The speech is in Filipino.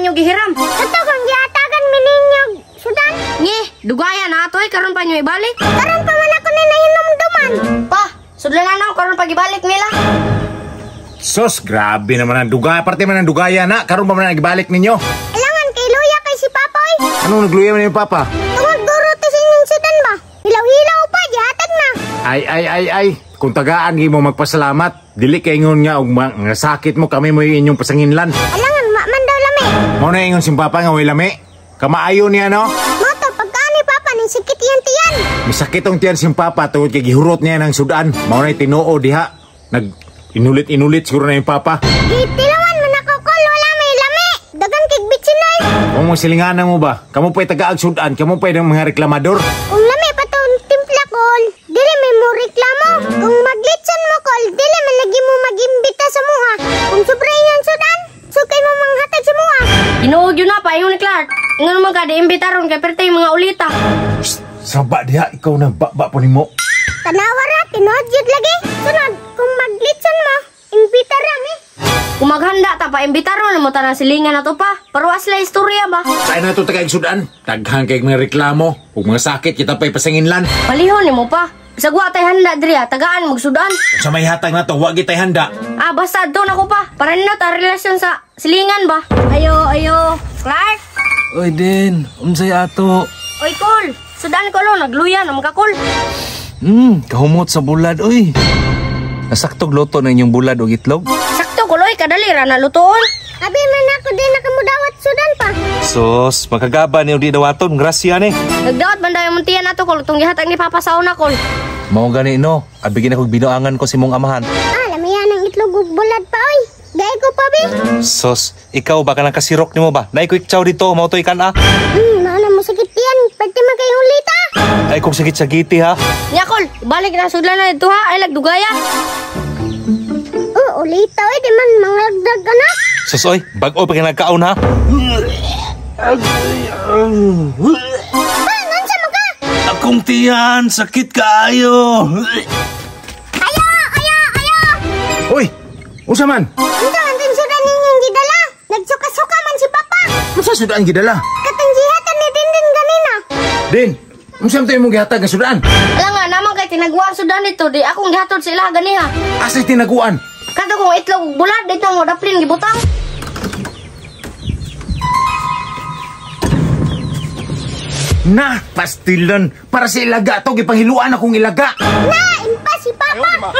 nyo gihiram. Ito kung giatagan mininyog sudan. Nge, dugaya na atoy karon pa nyo ibalik. Karon pa man ako ni nahinom-duman. Pa, sudlanan ako karon pag ibalik nila. Sos, grabe naman ang dugaya. Parte man ang dugaya na. Karon pa man ang ibalik ninyo. Alangan kay luya kay si Papoy. Anong nagluya man yung papa? Tungod guro to sining sudan ba? Hilaw-hilaw pa, gihatag na. Ay. Kung tagaan mo magpasalamat, dili kay ingon nga og nga sakit mo kami mo inyong pasanginlan. Alangan, man daw lami. Mao na ingon si papa nga way lami. Kamaayo niya no? Moto, pagkaani Papa, ning sakit yan tiyan. Misakit ang tiyan si papa tungod kay gihurot niya ng sudan. Mao na tinuo diha. Inulit siguro na yung papa. Itilawan man ako kol, wala may lami. Dagan kig bitsinay. Kung mo silinganan mo ba? Kamu pa'y taga-ag sudan, kamu pa'y ng mga reklamador. Kung lami pa itong timpla kol, dili may mo reklamo. Kung maglitson mo kol, dili man lagi mo mag-imbita sa muha. Kung sobra yung sudan, sukay mo manghatag sa muha. Inuod yun na pa, yung ni Clark. Ingon naman ka, di-imbitaron kay perte yung mga ulita. Saba diha, ikaw na baba po ni mo. Tanawara, tinood yun lagi. Sunod, kung maglitson mo, imbita rami. Kung maghanda ta pa, imbitaron na mo tanang silingan na to pa. Paruas la istorya ba? Saan na ito taga-ag sudan? Taghang kay mga reklamo. Kung mga sakit, kita pa'y pasanginlan. Palihon ni mo pa. Sagwa tay handa diri, tagaan magsudan. Sa may hatag na to, wag itay handa. Basta doon ako pa. Para nila ta relasyon sa silingan ba? Ayo. Clark? Oy, Din. Unsay ato? Oy, Col. Sudan ko lo, nagluya na magkakol. Kahumot sa bulad, oy. Nasaktog loto na inyong bulad o itlog? Sakto, Kuloy. Kadali ra na lutoon. Abi man ako din nakamudawat sudan pa. Sos, makagaba niyo di dawaton. Grasya ni. Nagdawat banda yung muntiyan na to, Col. Itong gihatag ni Papa sa una, Col. Mao gani no. Abigin ako binuangan ko si mong amahan. Lamiyan ang itlog ug bulad pa oy. Gay ko pa bi. Sos, ikaw ba ka nang kasirok nimo ba? Nay quick chow dito, mao toy kana. Naana mo sakit yan. Pwede man kayong ulita. Ay kung sakit-sagiti ha. Nya, Col. Balik na sudlan na dito ha. Ay, lagdugaya. Ulita oy, di man manglagdag ka na. Sos, oy, bag-o pa nagkaon ha. Nansa mo ka? Akong tiyan, sakit kaayo. Ayo. Uy, unsa man? Ito ang sudan ninyong gidala. Nagsuka-suka man si Papa. Unsa sudan gidala? Katong jihatan ni Dindin ganina. Din, unsa man tayo mong gihatag nga sudan? Alam nga, naman kay tinagwaan sudan dito. Di akong gihatod sila ganiha. Asay tinaguan. Kato kong itlog bulad dito mo daplin gibutang. Na, pastilan. Para sa ilaga to, gipanghiluan akong ilaga. Na, impa si Papa.